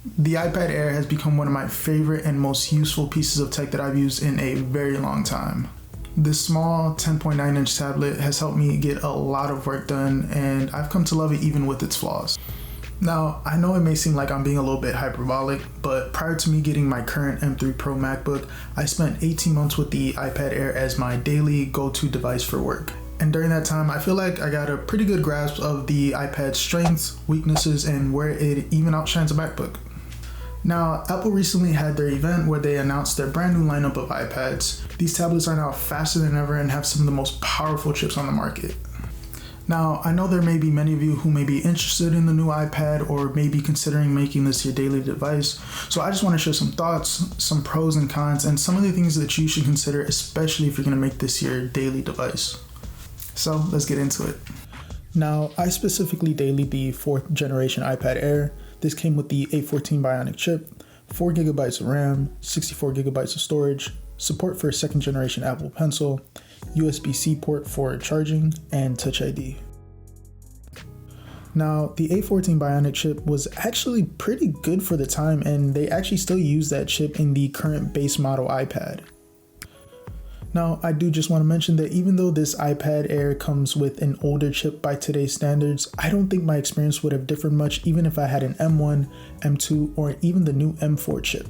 The iPad Air has become one of my favorite and most useful pieces of tech that I've used in a very long time. This small 10.9-inch tablet has helped me get a lot of work done, and I've come to love it even with its flaws. Now, I know it may seem like I'm being a little bit hyperbolic, but prior to me getting my current M3 Pro MacBook, I spent 18 months with the iPad Air as my daily go-to device for work. And during that time, I feel like I got a pretty good grasp of the iPad's strengths, weaknesses, and where it even outshines a MacBook. Now, Apple recently had their event where they announced their brand new lineup of iPads. These tablets are now faster than ever and have some of the most powerful chips on the market. Now, I know there may be many of you who may be interested in the new iPad or may be considering making this your daily device. So I just want to share some thoughts, some pros and cons, and some of the things that you should consider, especially if you're going to make this your daily device. So let's get into it. Now, I specifically daily the 4th generation iPad Air. This came with the A14 Bionic chip, 4GB of RAM, 64GB of storage, support for 2nd generation Apple Pencil, USB-C port for charging, and Touch ID. Now, the A14 Bionic chip was actually pretty good for the time, and they actually still use that chip in the current base model iPad. Now, I do just want to mention that even though this iPad Air comes with an older chip by today's standards, I don't think my experience would have differed much even if I had an M1, M2, or even the new M4 chip.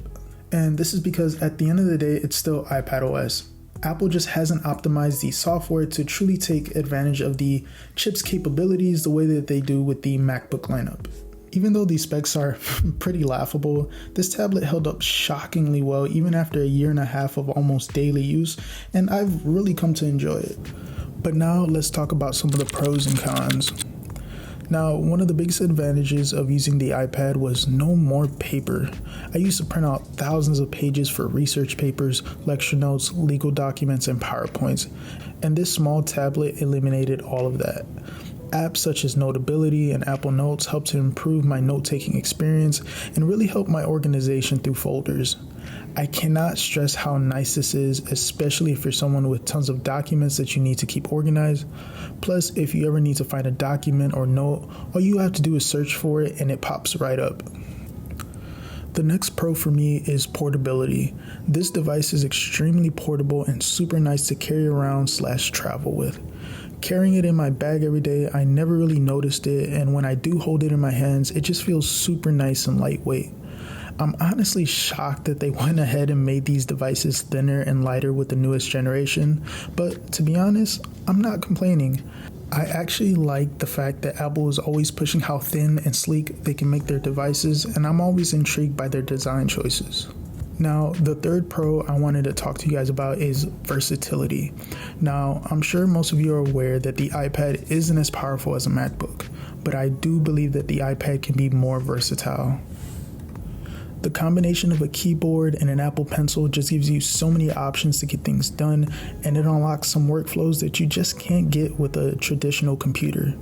And this is because at the end of the day, it's still iPad OS. Apple just hasn't optimized the software to truly take advantage of the chip's capabilities the way that they do with the MacBook lineup. Even though these specs are pretty laughable, this tablet held up shockingly well even after a year and a half of almost daily use, and I've really come to enjoy it. But now let's talk about some of the pros and cons. Now, one of the biggest advantages of using the iPad was no more paper. I used to print out thousands of pages for research papers, lecture notes, legal documents, and PowerPoints, and this small tablet eliminated all of that. Apps such as Notability and Apple Notes help to improve my note-taking experience and really help my organization through folders. I cannot stress how nice this is, especially if you're someone with tons of documents that you need to keep organized. Plus, if you ever need to find a document or note, all you have to do is search for it and it pops right up. The next pro for me is portability. This device is extremely portable and super nice to carry around / travel with. Carrying it in my bag every day, I never really noticed it, and when I do hold it in my hands, it just feels super nice and lightweight. I'm honestly shocked that they went ahead and made these devices thinner and lighter with the newest generation, but to be honest, I'm not complaining. I actually like the fact that Apple is always pushing how thin and sleek they can make their devices, and I'm always intrigued by their design choices. Now, the third pro I wanted to talk to you guys about is versatility. Now, I'm sure most of you are aware that the iPad isn't as powerful as a MacBook, but I do believe that the iPad can be more versatile. The combination of a keyboard and an Apple Pencil just gives you so many options to get things done, and it unlocks some workflows that you just can't get with a traditional computer.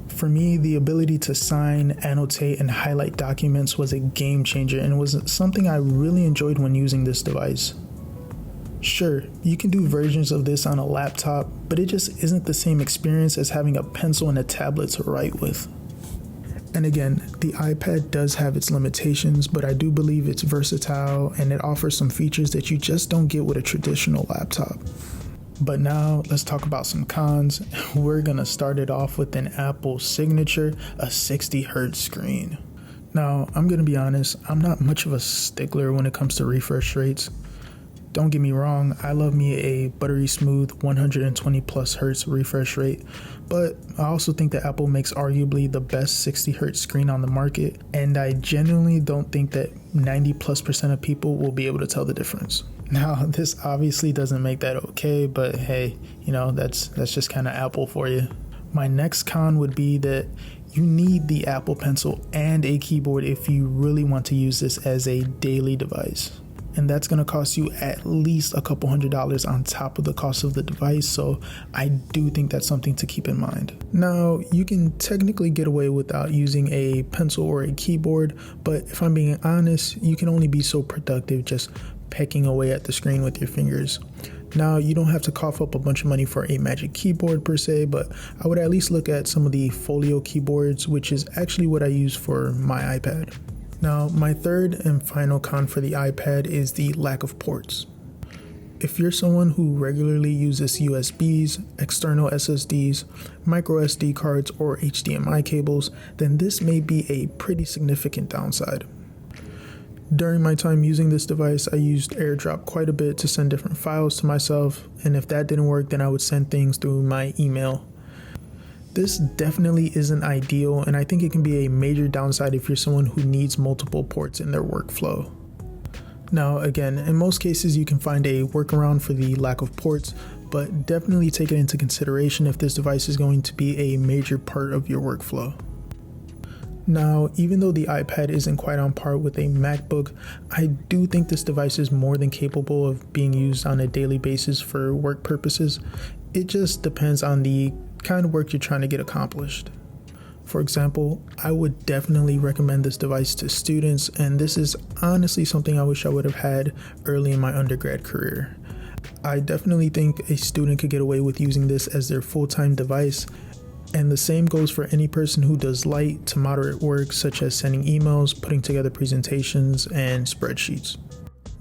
For me, the ability to sign, annotate, and highlight documents was a game changer and was something I really enjoyed when using this device. Sure, you can do versions of this on a laptop, but it just isn't the same experience as having a pencil and a tablet to write with. And again, the iPad does have its limitations, but I do believe it's versatile and it offers some features that you just don't get with a traditional laptop. But now let's talk about some cons. We're gonna start it off with an Apple signature, a 60Hz screen. Now, I'm gonna be honest, I'm not much of a stickler when it comes to refresh rates. Don't get me wrong, I love me a buttery smooth 120 plus hertz refresh rate, but I also think that Apple makes arguably the best 60Hz screen on the market, and I genuinely don't think that 90+% of people will be able to tell the difference. Now, this obviously doesn't make that okay, but hey, that's just kind of Apple for you. My next con would be that you need the Apple Pencil and a keyboard if you really want to use this as a daily device. And that's going to cost you at least a couple $100s on top of the cost of the device, so I do think that's something to keep in mind. Now, you can technically get away without using a pencil or a keyboard, but if I'm being honest, you can only be so productive just pecking away at the screen with your fingers. Now, you don't have to cough up a bunch of money for a Magic Keyboard per se, but I would at least look at some of the Folio keyboards, which is actually what I use for my iPad. Now, my third and final con for the iPad is the lack of ports. If you're someone who regularly uses USBs, external SSDs, micro SD cards, or HDMI cables, then this may be a pretty significant downside. During my time using this device, I used AirDrop quite a bit to send different files to myself, and if that didn't work, then I would send things through my email. This definitely isn't ideal, and I think it can be a major downside if you're someone who needs multiple ports in their workflow. Now, again, in most cases you can find a workaround for the lack of ports, but definitely take it into consideration if this device is going to be a major part of your workflow. Now, even though the iPad isn't quite on par with a MacBook, I do think this device is more than capable of being used on a daily basis for work purposes. It just depends on the kind of work you're trying to get accomplished. For example, I would definitely recommend this device to students, and this is honestly something I wish I would have had early in my undergrad career. I definitely think a student could get away with using this as their full-time device, and the same goes for any person who does light to moderate work such as sending emails, putting together presentations, and spreadsheets.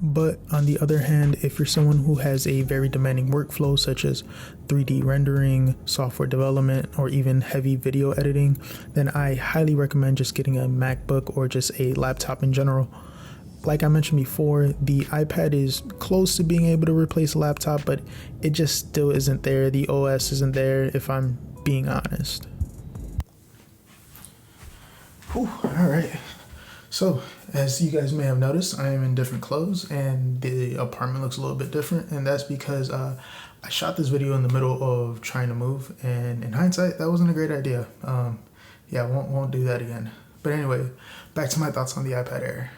But on the other hand, if you're someone who has a very demanding workflow such as 3D rendering, software development, or even heavy video editing, then I highly recommend just getting a MacBook or just a laptop in general. Like I mentioned before, the iPad is close to being able to replace a laptop, but it just still isn't there. The OS isn't there, if I'm being honest. Whew, all right. So, as you guys may have noticed, I am in different clothes and the apartment looks a little bit different, and that's because I shot this video in the middle of trying to move, and in hindsight, that wasn't a great idea. Won't do that again. But anyway, back to my thoughts on the iPad Air.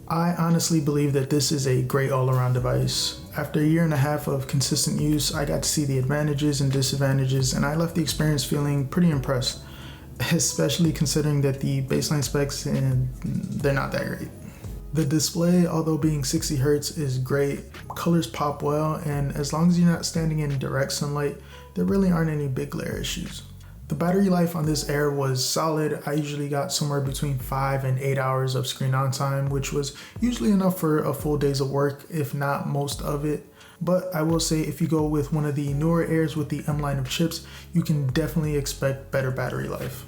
I honestly believe that this is a great all-around device. After a year and a half of consistent use, I got to see the advantages and disadvantages, and I left the experience feeling pretty impressed, especially considering that the baseline specs, and they're not that great. The display, although being 60 Hz, is great, colors pop well, and as long as you're not standing in direct sunlight, there really aren't any big glare issues. The battery life on this Air was solid. I usually got somewhere between 5 and 8 hours of screen on time, which was usually enough for a full day's of work, if not most of it. But I will say, if you go with one of the newer Airs with the M line of chips, you can definitely expect better battery life.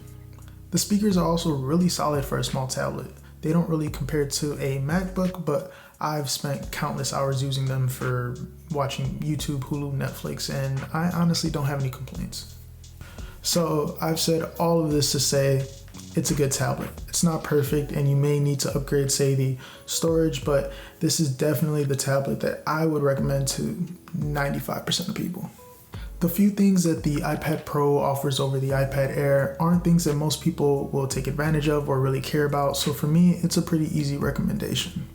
The speakers are also really solid for a small tablet. They don't really compare to a MacBook, but I've spent countless hours using them for watching YouTube, Hulu, Netflix, and I honestly don't have any complaints. So I've said all of this to say it's a good tablet. It's not perfect and you may need to upgrade, say, the storage, but this is definitely the tablet that I would recommend to 95% of people. The few things that the iPad Pro offers over the iPad Air aren't things that most people will take advantage of or really care about, so for me, it's a pretty easy recommendation.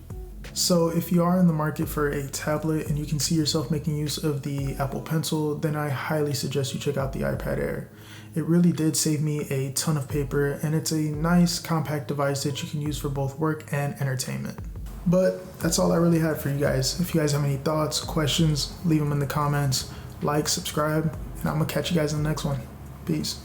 So if you are in the market for a tablet and you can see yourself making use of the Apple Pencil, then I highly suggest you check out the iPad Air. It really did save me a ton of paper, and it's a nice compact device that you can use for both work and entertainment. But that's all I really had for you guys. If you guys have any thoughts, questions, leave them in the comments. Like, subscribe, and I'm gonna catch you guys in the next one. Peace.